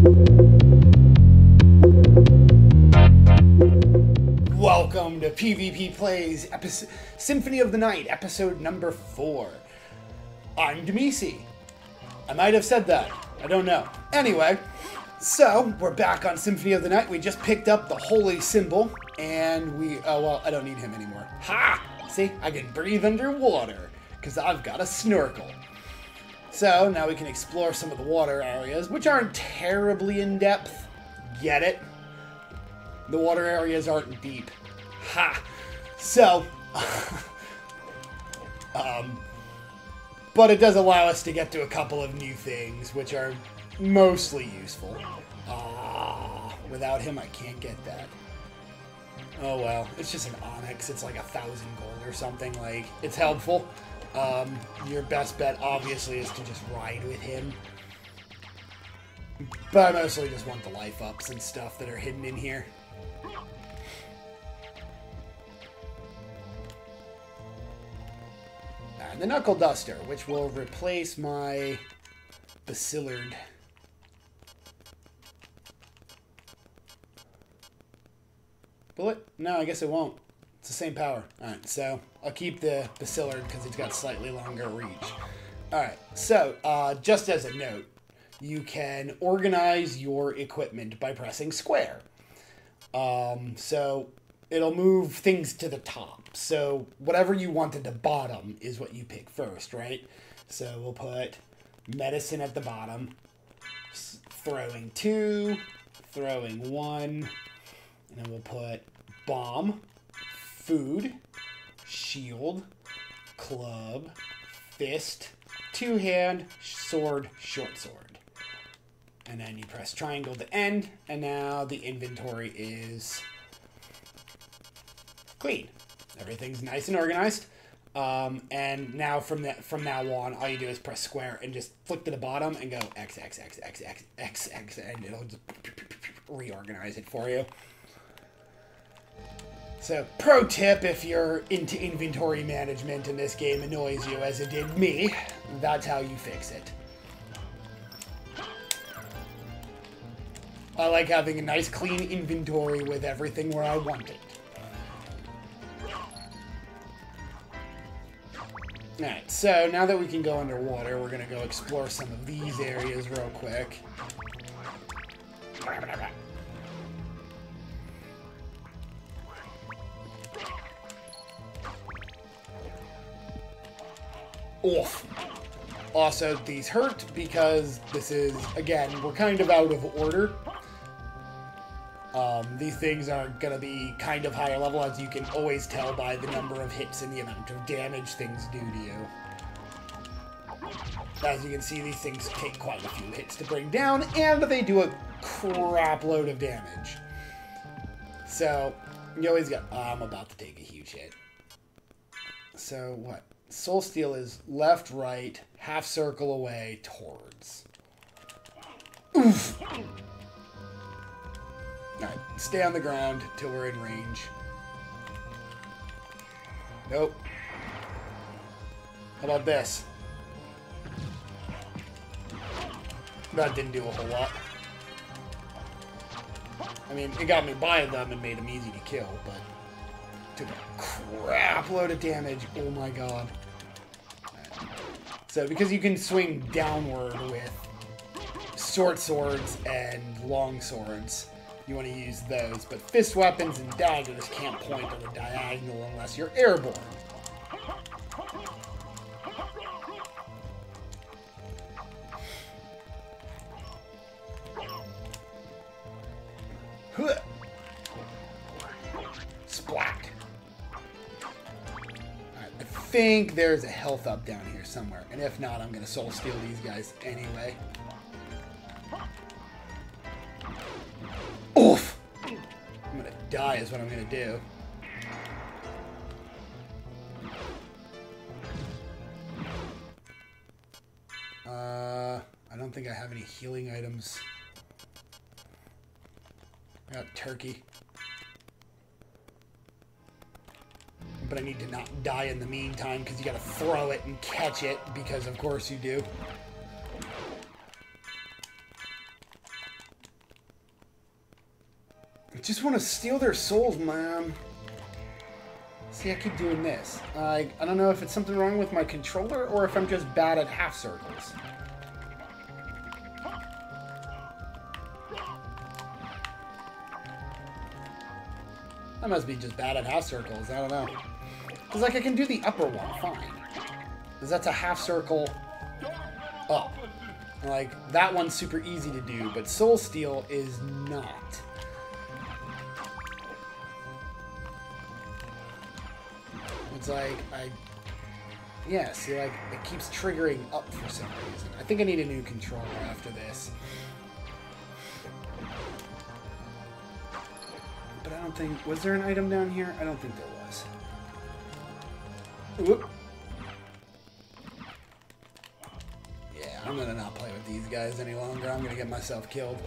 Welcome to PvP Plays Symphony of the Night, episode number 4. I'm Demisi. I might have said that. I don't know. Anyway, so we're back on Symphony of the Night. We just picked up the holy symbol, and oh well, I don't need him anymore. Ha! See, I can breathe underwater, because I've got a snorkel. So now we can explore some of the water areas, which aren't terribly in-depth. Get it? The water areas aren't deep. Ha! So, but it does allow us to get to a couple of new things, which are mostly useful. Without him, I can't get that. Oh well, it's just an onyx. It's like 1,000 gold or something. Like, it's helpful. Your best bet, obviously, is to just ride with him. But I mostly just want the life ups and stuff that are hidden in here. And the Knuckle Duster, which will replace my Basillard. Bullet? No, I guess it won't. It's the same power. Alright, so I'll keep the Basillard because it's got slightly longer reach. Alright, so just as a note, you can organize your equipment by pressing square. So it'll move things to the top. So whatever you want at the bottom is what you pick first, right? So we'll put medicine at the bottom, throwing 2, throwing 1, and then we'll put bomb, food, shield, club, fist, 2-hand, sword, short sword. And then you press triangle to end, and now the inventory is clean. Everything's nice and organized. And now from now on, all you do is press square and just flick to the bottom and go X, X, X, X, X, X, X, and it'll just reorganize it for you. So, pro tip, if you're into inventory management and this game annoys you as it did me, that's how you fix it. I like having a nice clean inventory with everything where I want it. Alright, so now that we can go underwater, we're going to go explore some of these areas real quick. Oof. Also, these hurt because this is, again, we're kind of out of order. These things are going to be kind of higher level, as you can always tell by the number of hits and the amount of damage things do to you. As you can see, these things take quite a few hits to bring down, and they do a crap load of damage. So, you always got, I'm about to take a huge hit. So, what? Soul Steal is left, right, half circle away, towards. Oof! Alright, stay on the ground till we're in range. Nope. How about this? That didn't do a whole lot. I mean, it got me by them and made them easy to kill, but took a crap load of damage. Oh my god. So, because you can swing downward with short swords and long swords, you want to use those. But fist weapons and daggers can't point on a diagonal unless you're airborne. Splat. Alright, I think there's a health up down here somewhere. And if not, I'm going to soul steal these guys anyway. Oof! I'm going to die is what I'm going to do. I don't think I have any healing items. I got turkey. But I need to not die in the meantime, because you gotta throw it and catch it, because of course you do. I just want to steal their souls, man. See, I keep doing this. I don't know if it's something wrong with my controller or if I'm just bad at half circles. I must be just bad at half circles. I don't know. Because, like, I can do the upper one fine. Because that's a half circle up. Like, that one's super easy to do, but Soul Steal is not. It's like, yeah, see, like, it keeps triggering up for some reason. I think I need a new controller after this. But I don't think, was there an item down here? I don't think there was. Whoop. Yeah, I'm gonna not play with these guys any longer. I'm gonna get myself killed.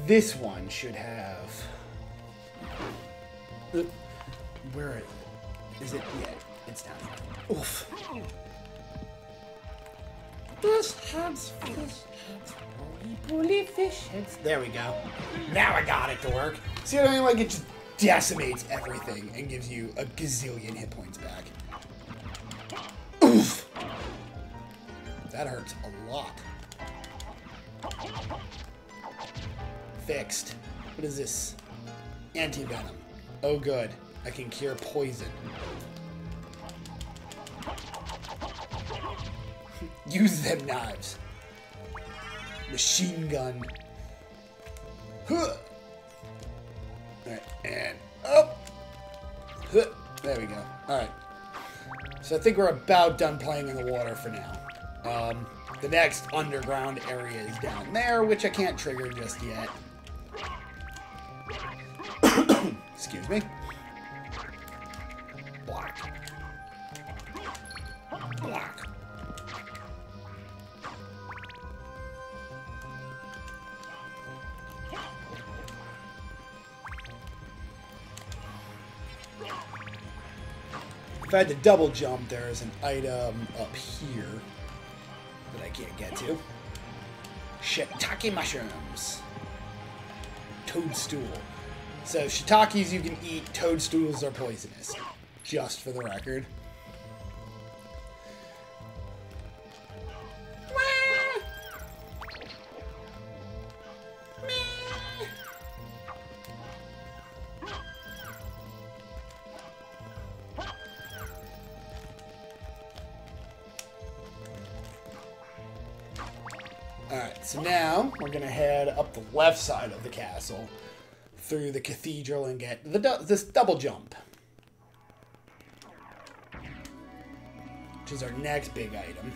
This one should have... Where is it? Is it? Yeah, it's down here. Oof. Fish heads, bully fish heads. There we go. Now I got it to work. See what I mean? Like, it just decimates everything and gives you a gazillion hit points back. Oof. That hurts a lot. Fixed. What is this? Anti-venom. Oh, good. I can cure poison. Use them knives. Machine gun. Huh. Alright, and up. Huh. There we go. Alright. So I think we're about done playing in the water for now. The next underground area is down there, which I can't trigger just yet. Excuse me. Block. Block. If I had to double jump, there is an item up here that I can't get to. Shiitake mushrooms. Toadstool. So, shiitakes you can eat, toadstools are poisonous. Just for the record. Alright, so now we're going to head up the left side of the castle through the cathedral and get this double jump, which is our next big item.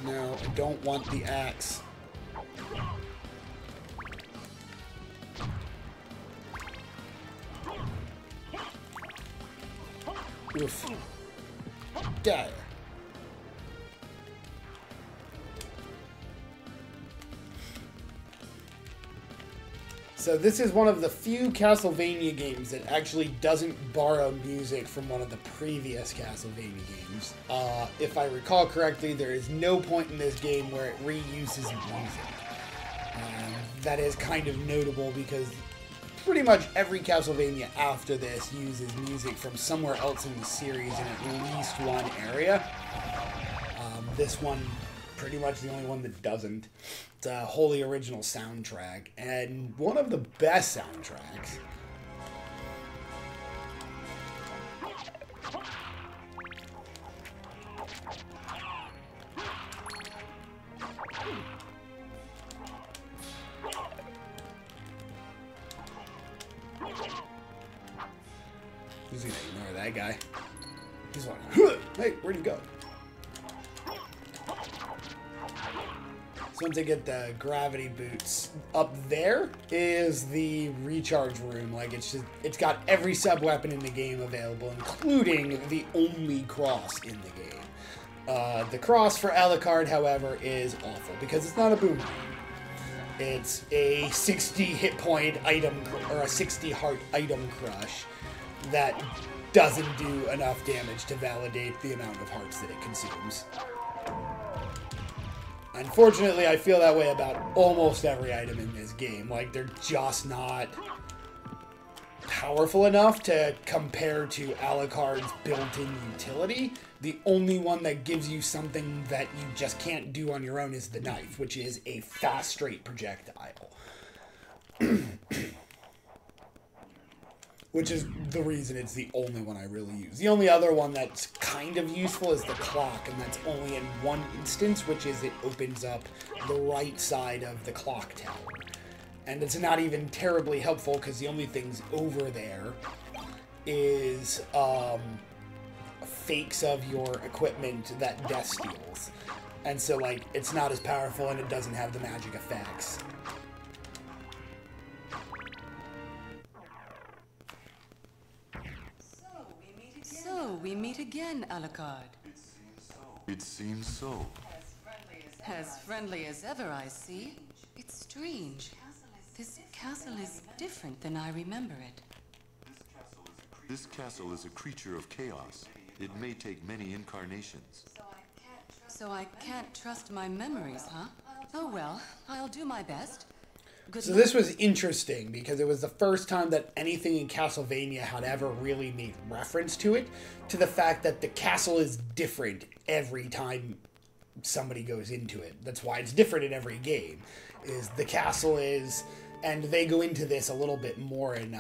No, I don't want the axe. Oof. Die. So this is one of the few Castlevania games that actually doesn't borrow music from one of the previous Castlevania games. If I recall correctly, there is no point in this game where it reuses music. That is kind of notable because pretty much every Castlevania after this uses music from somewhere else in the series in at least one area. This one, pretty much the only one that doesn't. It's a wholly original soundtrack, and one of the best soundtracks. He's gonna ignore that guy. He's like, huh! Hey, where'd he go? So once I get the gravity boots, up there is the recharge room. Like, it's got every sub-weapon in the game available, including the only cross in the game. The cross for Alucard, however, is awful because it's not a boomerang. It's a 60 hit point item, or a 60 heart item crush that doesn't do enough damage to validate the amount of hearts that it consumes. Unfortunately, I feel that way about almost every item in this game. Like, they're just not powerful enough to compare to Alucard's built-in utility. The only one that gives you something that you just can't do on your own is the knife, which is a fast, straight projectile. Which is the reason it's the only one I really use. The only other one that's kind of useful is the clock, and that's only in one instance, which is it opens up the right side of the clock tower. And it's not even terribly helpful because the only things over there is fakes of your equipment that death steals. And so, like, it's not as powerful and it doesn't have the magic effects. So we meet again, Alucard. It seems so. As friendly as ever, I see. It's strange. This castle is different than I remember it. This castle is a creature of chaos. It may take many incarnations. So I can't trust my memories, huh? Oh well, I'll do my best. So this was interesting because it was the first time that anything in Castlevania had ever really made reference to it, to the fact that the castle is different every time somebody goes into it. That's why it's different in every game, is the castle is, and they go into this a little bit more in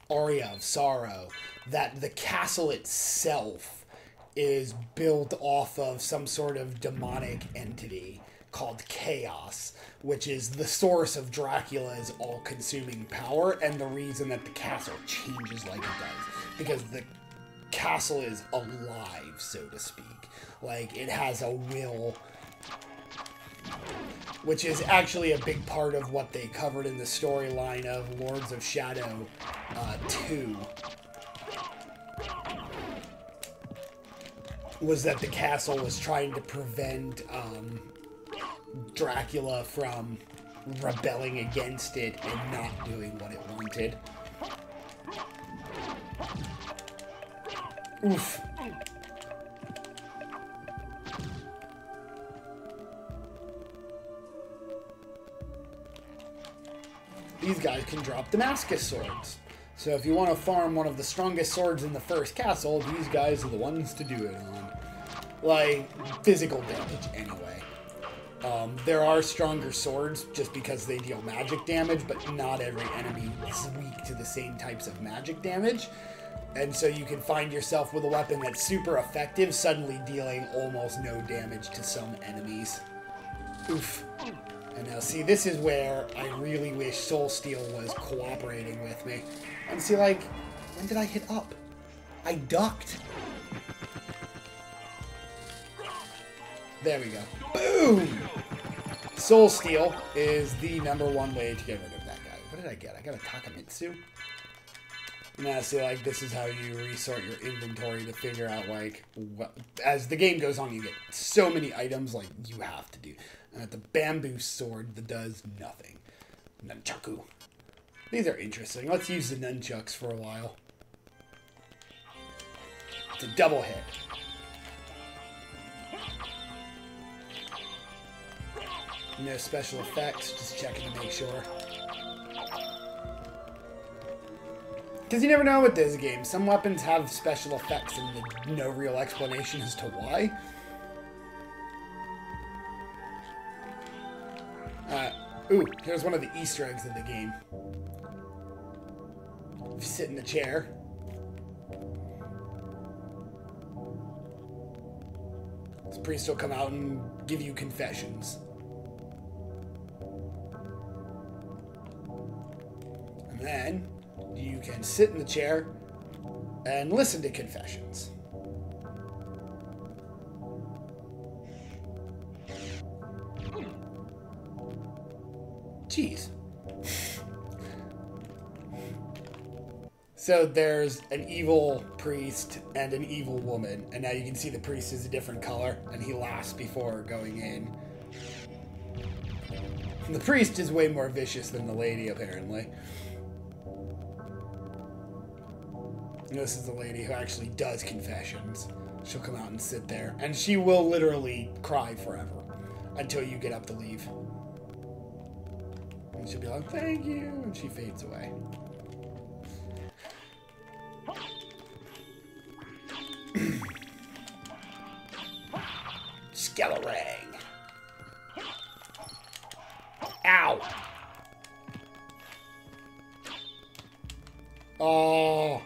Aria of Sorrow, that the castle itself is built off of some sort of demonic entity called Chaos, which is the source of Dracula's all-consuming power and the reason that the castle changes like it does. Because the castle is alive, so to speak. Like, it has a will, which is actually a big part of what they covered in the storyline of Lords of Shadow 2. Was that the castle was trying to prevent Dracula from rebelling against it and not doing what it wanted. Oof. These guys can drop Damascus swords. So if you want to farm one of the strongest swords in the first castle, these guys are the ones to do it on. Like, physical damage, anyway. There are stronger swords just because they deal magic damage, but not every enemy is weak to the same types of magic damage. And so you can find yourself with a weapon that's super effective, suddenly dealing almost no damage to some enemies. Oof. And now, see, this is where I really wish Soul Steel was cooperating with me. And see, like, when did I hit up? I ducked. There we go. Boom! Soul Steel is the #1 way to get rid of that guy. What did I get? I got a Takamitsu? Now, see, like, this is how you resort your inventory to figure out, like, what, as the game goes on, you get so many items, like, you have to do. The bamboo sword that does nothing. Nunchaku. These are interesting. Let's use the nunchucks for a while. It's a double hit. No special effects, just checking to make sure. Because you never know with this game. Some weapons have special effects and no real explanation as to why. Ooh, here's one of the Easter eggs of the game. If you sit in the chair. This priest will come out and give you confessions. And then you can sit in the chair and listen to confessions. Jeez. So there's an evil priest and an evil woman, and now you can see the priest is a different color, and he laughs before going in. And the priest is way more vicious than the lady, apparently. And this is the lady who actually does confessions. She'll come out and sit there, and she will literally cry forever until you get up to leave. And she'll be like, thank you, and she fades away. Skelerang. Ow. Oh.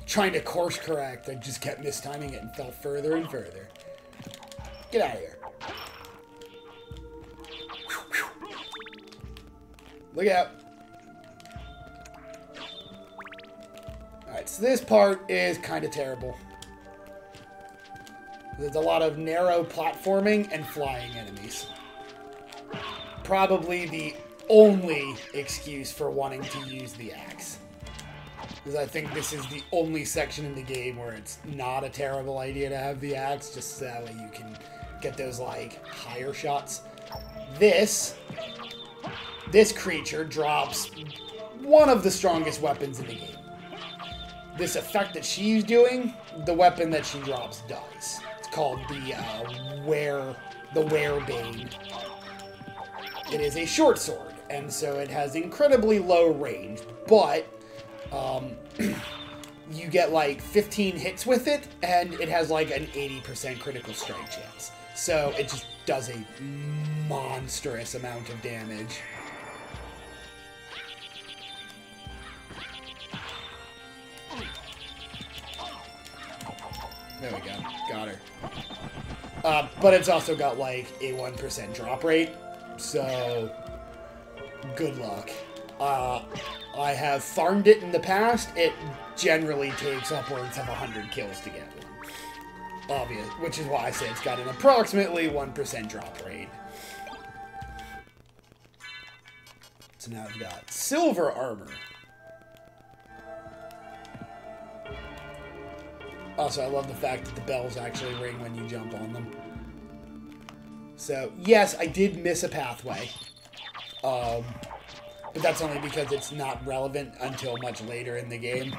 Trying to course correct, I just kept mistiming it and fell further and further. Get out of here. Look out. Alright, so this part is kind of terrible. There's a lot of narrow platforming and flying enemies. Probably the only excuse for wanting to use the axe. Because I think this is the only section in the game where it's not a terrible idea to have the axe, just so that way you can get those, like, higher shots. This creature drops one of the strongest weapons in the game. This effect that she's doing, the weapon that she drops does. It's called the Werebane. It is a short sword, and so it has incredibly low range, but you get like 15 hits with it, and it has like an 80% critical strike chance. So it just does a monstrous amount of damage. There we go. Got her. But it's also got like a 1% drop rate, so good luck. I have farmed it in the past. It generally takes upwards of 100 kills to get one. Obvious, which is why I say it's got an approximately 1% drop rate. So now I've got silver armor. Also, I love the fact that the bells actually ring when you jump on them. So, yes, I did miss a pathway. But that's only because it's not relevant until much later in the game.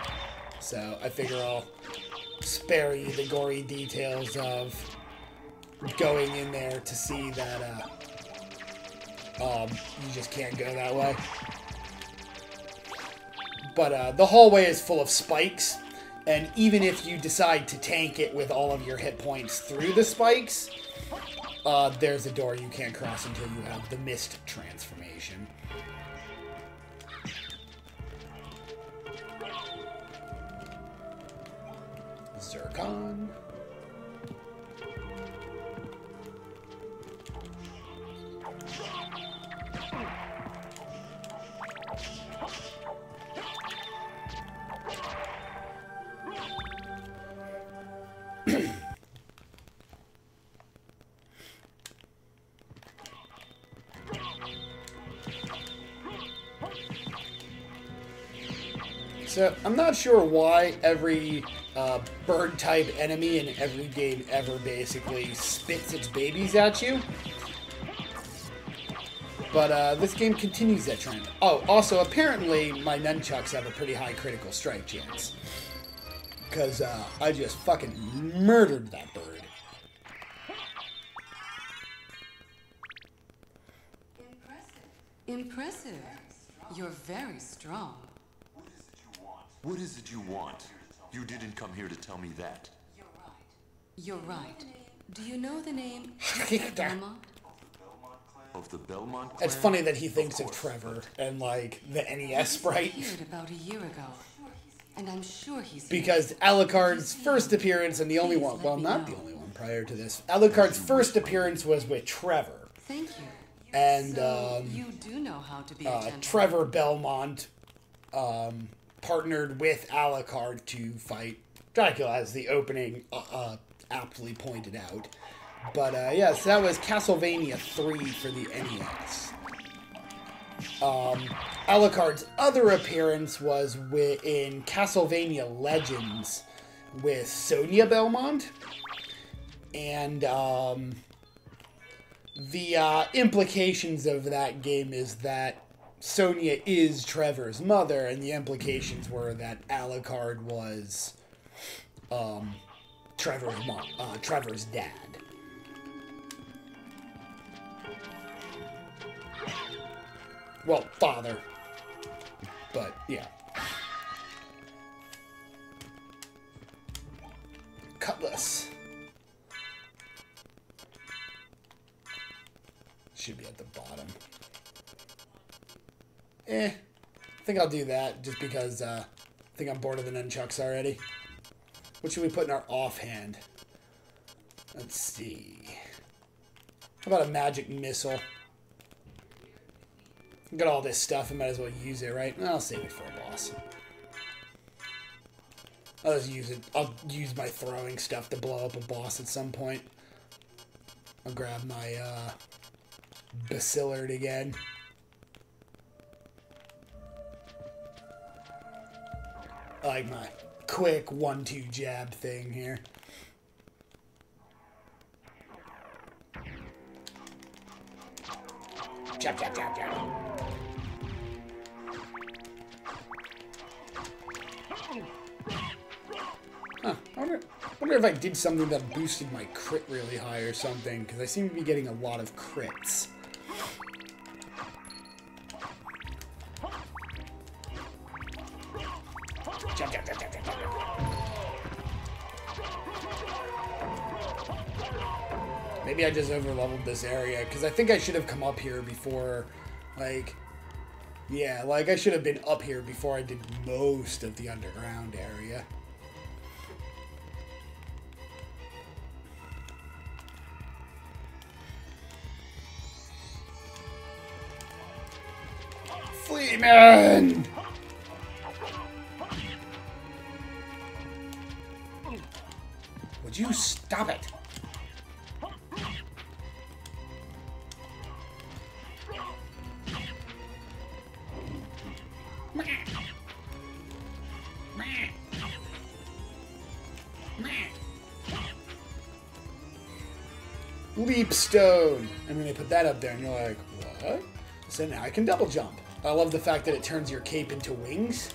So, I figure I'll spare you the gory details of going in there to see that, you just can't go that way. But, the hallway is full of spikes. And even if you decide to tank it with all of your hit points through the spikes, there's a door you can't cross until you have the mist transformation. Zircon. So, I'm not sure why every bird-type enemy in every game ever basically spits its babies at you. But this game continues that trend. Oh, also, apparently my nunchucks have a pretty high critical strike chance. Because I just fucking murdered that bird. Impressive. You're very strong. What is it you want? You didn't come here to tell me that. You're right. Do you know the name Belmont? Of the Belmont clan? It's funny that he thinks of Trevor and, like, the NES sprite. He appeared about a year ago, and I'm sure he's Because Alucard's first appearance, and the only one, well, not the only one prior to this, Alucard's first appearance was with Trevor. Thank you. And, So you do know how to be a gentleman. Trevor Belmont, partnered with Alucard to fight Dracula, as the opening aptly pointed out. But yes, that was Castlevania 3 for the NES. Alucard's other appearance was in Castlevania Legends with Sonia Belmont. And the implications of that game is that Sonia is Trevor's mother, and the implications were that Alucard was Trevor's dad. Well, father. But, yeah. Cutlass. Should be at the bottom. I think I'll do that just because I think I'm bored of the nunchucks already. What should we put in our offhand? Let's see. How about a magic missile? Got all this stuff, I might as well use it, right? I'll save it for a boss. I'll just use it. I'll use my throwing stuff to blow up a boss at some point. I'll grab my Basillard again. I like my quick 1-2 jab thing here. Jab, jab, jab, jab. Huh. I wonder if I did something that boosted my crit really high or something, because I seem to be getting a lot of crits. Jab, jab, jab, jab, jab, jab. Maybe I just overleveled this area, because I think I should have come up here before, like, yeah, like I should have been up here before I did most of the underground area. Fleeman! Would you stop it? Leap stone. And then they put that up there and you're like, what? So now I can double jump. I love the fact that it turns your cape into wings.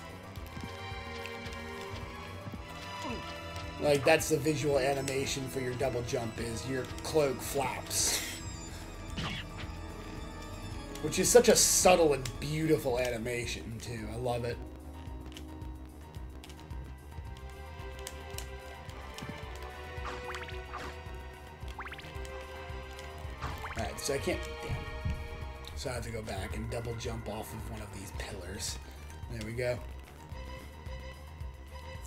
Like, that's the visual animation for your double jump, is your cloak flaps. Which is such a subtle and beautiful animation, too. I love it. Alright, so I can't... Damn. So I have to go back and double jump off of one of these pillars. There we go.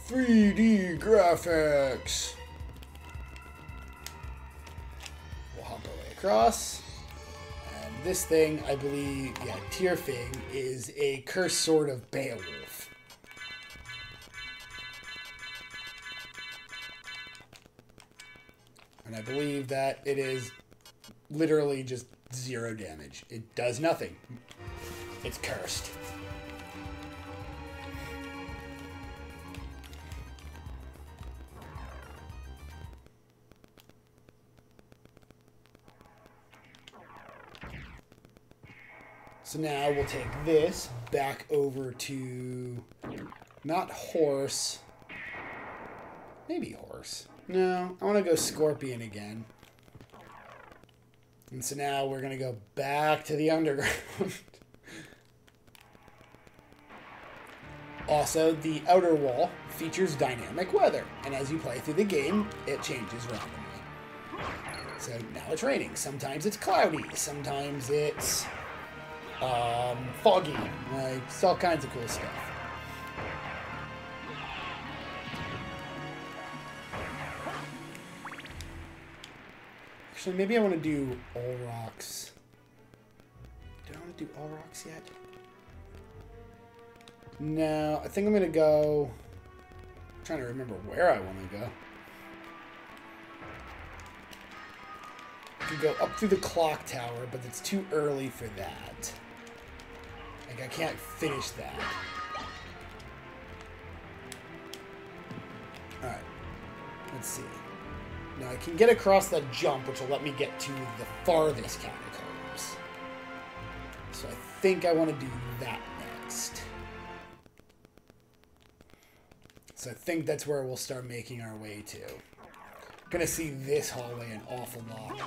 3D graphics. We'll hop our way across. And this thing, I believe, yeah, Tierfing is a cursed sword of Beowulf. And I believe that it is literally just 0 damage. It does nothing. It's cursed. So now we'll take this back over to, not horse, maybe horse. No, I want to go scorpion again. And so now we're going to go back to the underground. Also, the outer wall features dynamic weather. And as you play through the game, it changes randomly. So now it's raining. Sometimes it's cloudy. Sometimes it's foggy. Like, it's all kinds of cool stuff. Actually, maybe I want to do all rocks. Do I want to do all rocks yet? No, I think I'm going to go... I'm trying to remember where I want to go. I could go up through the clock tower, but it's too early for that. Like, I can't finish that. Alright. Let's see. Now, I can get across that jump, which will let me get to the farthest catacombs. So I think I want to do that next. So I think that's where we'll start making our way to. I'm gonna see this hallway an awful lot.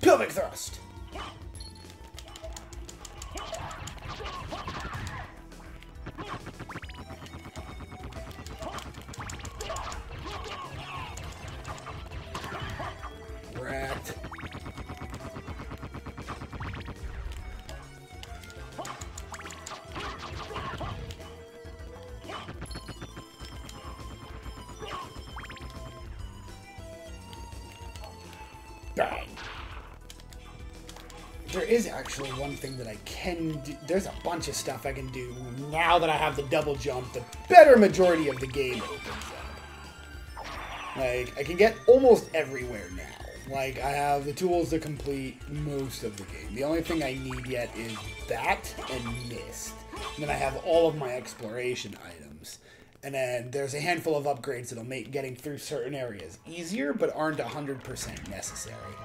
Pelvic thrust. Wrecked. Bang. There is actually one thing that I can do. There's a bunch of stuff I can do now that I have the double jump. The better majority of the game opens up. Like, I can get almost everywhere now. Like, I have the tools to complete most of the game. The only thing I need yet is that and Mist. And then I have all of my exploration items. And then there's a handful of upgrades that'll make getting through certain areas easier, but aren't 100% necessary.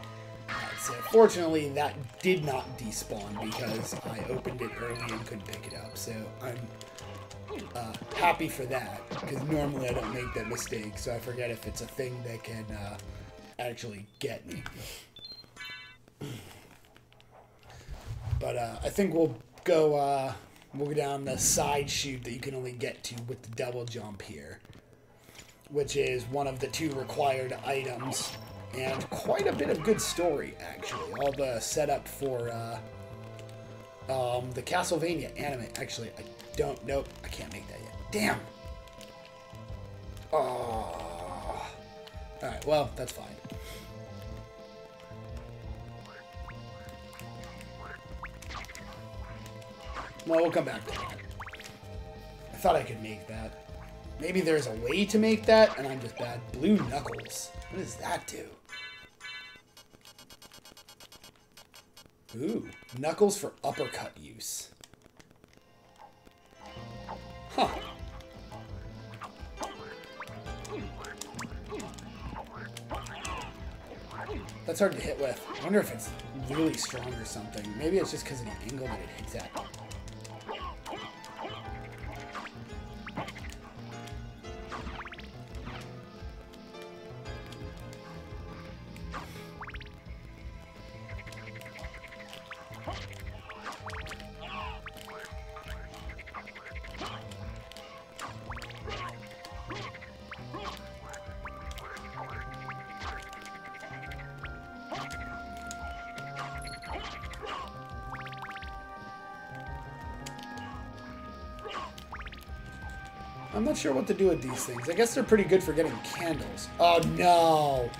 So fortunately, that did not despawn because I opened it early and couldn't pick it up. So I'm happy for that, because normally I don't make that mistake, so I forget if it's a thing that can actually get me. But I think we'll go down the side chute that you can only get to with the double jump here, which is one of the 2 required items. And quite a bit of good story, actually. All the setup for the Castlevania anime. Actually, I don't... Nope, I can't make that yet. Damn! Oh. Alright, well, that's fine. Well, we'll come back to that. I thought I could make that. Maybe there's a way to make that, and I'm just bad. Blue Knuckles. What does that do? Ooh, Knuckles for uppercut use. Huh. That's hard to hit with. I wonder if it's really strong or something. Maybe it's just because of the angle that it hits at. I'm not sure what to do with these things. I guess they're pretty good for getting candles. Oh, no.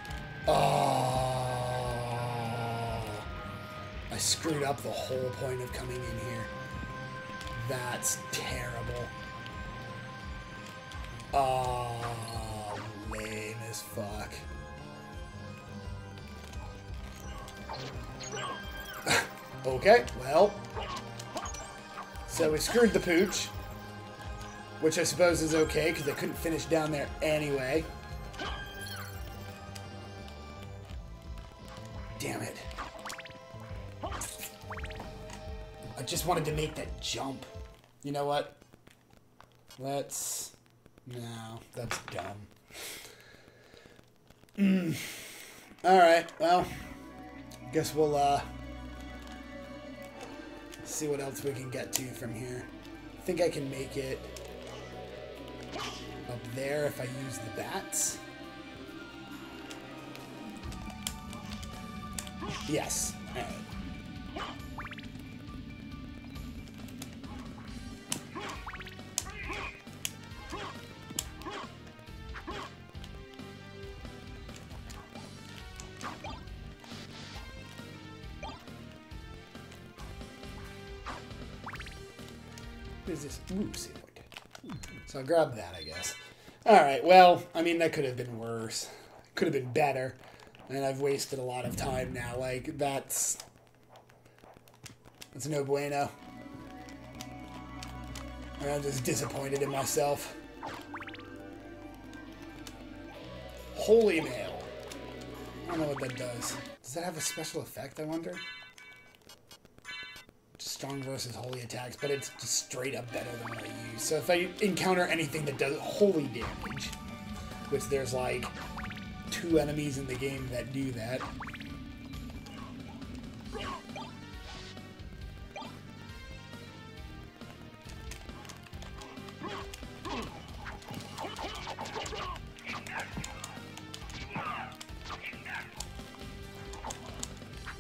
Oh. I screwed up the whole point of coming in here. That's terrible. Oh, lame as fuck. Okay, well. So we screwed the pooch. Which I suppose is okay, because I couldn't finish down there anyway. Damn it. I just wanted to make that jump. You know what? Let's... No, that's dumb. Alright, well... Guess we'll, see what else we can get to from here. I think I can make it... up there if I use the bats. Yes. All right. What is this? Ooh, save point. So I'll grab that, I guess. Alright, well, I mean, that could have been worse. Could have been better. And I've wasted a lot of time now. Like, that's no bueno. I'm just disappointed in myself. Holy mail. I don't know what that does. Does that have a special effect, I wonder? Strong versus holy attacks, but it's just straight up better than what I use. So if I encounter anything that does holy damage, which there's like 2 enemies in the game that do that.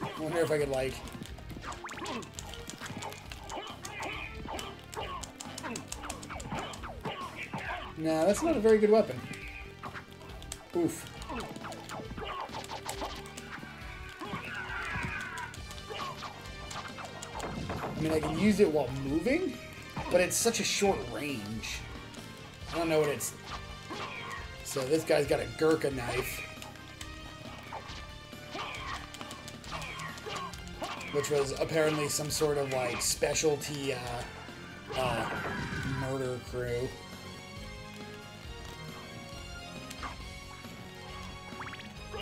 I wonder if I could like... No, that's not a very good weapon. Oof. I mean, I can use it while moving, but it's such a short range. I don't know what it's... So this guy's got a Gurkha knife. Which was apparently some sort of, like, specialty, murder crew.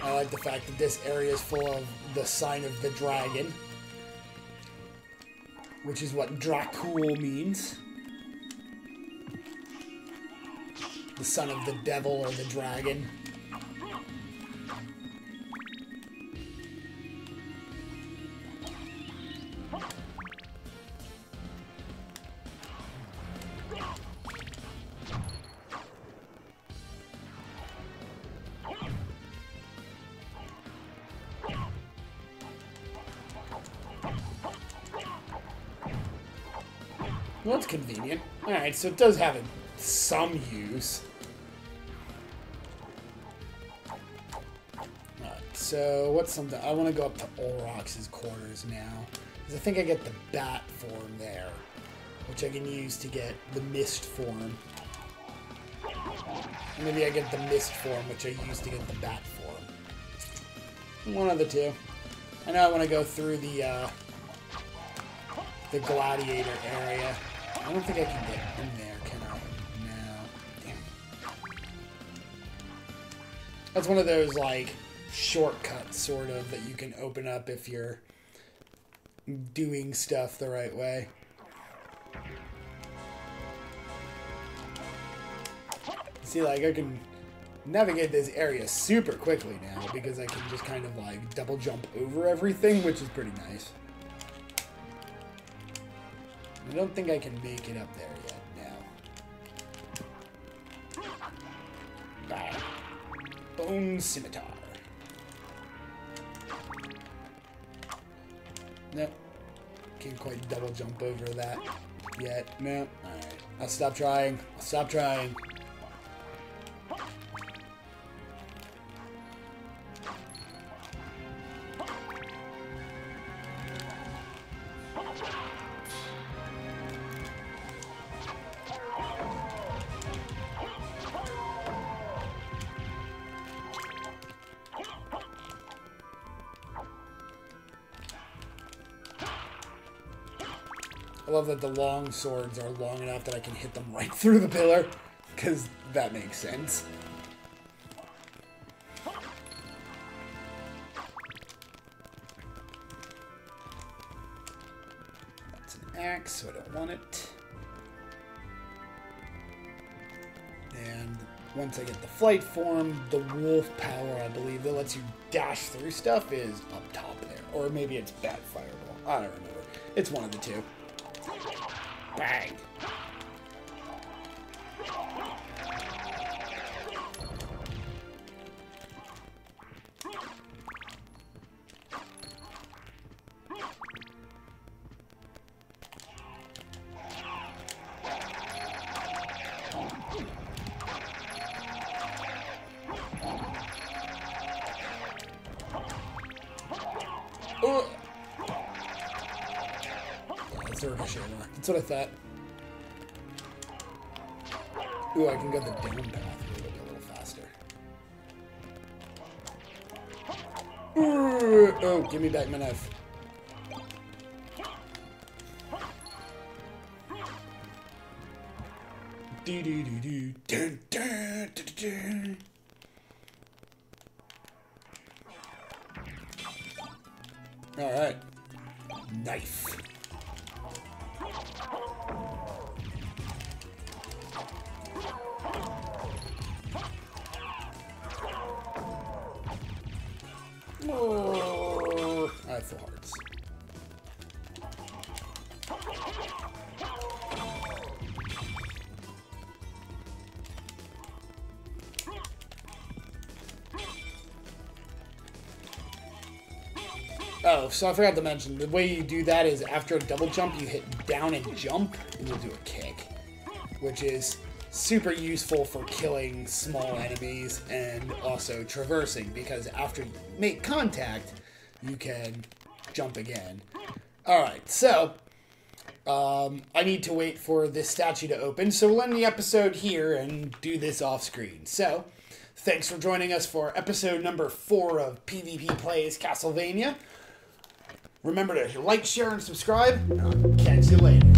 I like the fact that this area is full of the sign of the dragon. Which is what Dracul means. The son of the devil or the dragon. Well, that's convenient. Alright, so it does have some use. Alright, so what's something... I want to go up to Olrox's quarters now. Because I think I get the bat form there. Which I can use to get the mist form. Maybe I get the mist form, which I use to get the bat form. One of the two. I know I want to go through the gladiator area. I don't think I can get in there, can I? No. Damn. That's one of those, like, shortcuts, sort of, that you can open up if you're doing stuff the right way. See, like, I can navigate this area super quickly now because I can just kind of, like, double jump over everything, which is pretty nice. I don't think I can make it up there yet now. Bye. Bone Scimitar. Nope. Can't quite double jump over that yet. Nope. Alright. I'll stop trying. I'll stop trying. I love that the long swords are long enough that I can hit them right through the pillar, because that makes sense. That's an axe, so I don't want it. And once I get the flight form, the wolf power, I believe, that lets you dash through stuff is up top there. Or maybe it's Bat Fireball. I don't remember. It's one of the two. Bang! That's a ricochet one. That's what I thought. Ooh, I can go the down path maybe a little faster. Ooh, oh, give me back my knife. Do do do do dun dun dun dun. All right, knife. Oh, I have full hearts. Oh, so I forgot to mention, the way you do that is after a double jump, you hit down and jump, and you'll do a kick, which is super useful for killing small enemies and also traversing, because after you make contact, you can jump again. Alright, so I need to wait for this statue to open, so we'll end the episode here and do this off screen. So, thanks for joining us for episode number 4 of PvP Plays Castlevania. Remember to like, share, and subscribe, and I'll catch you later.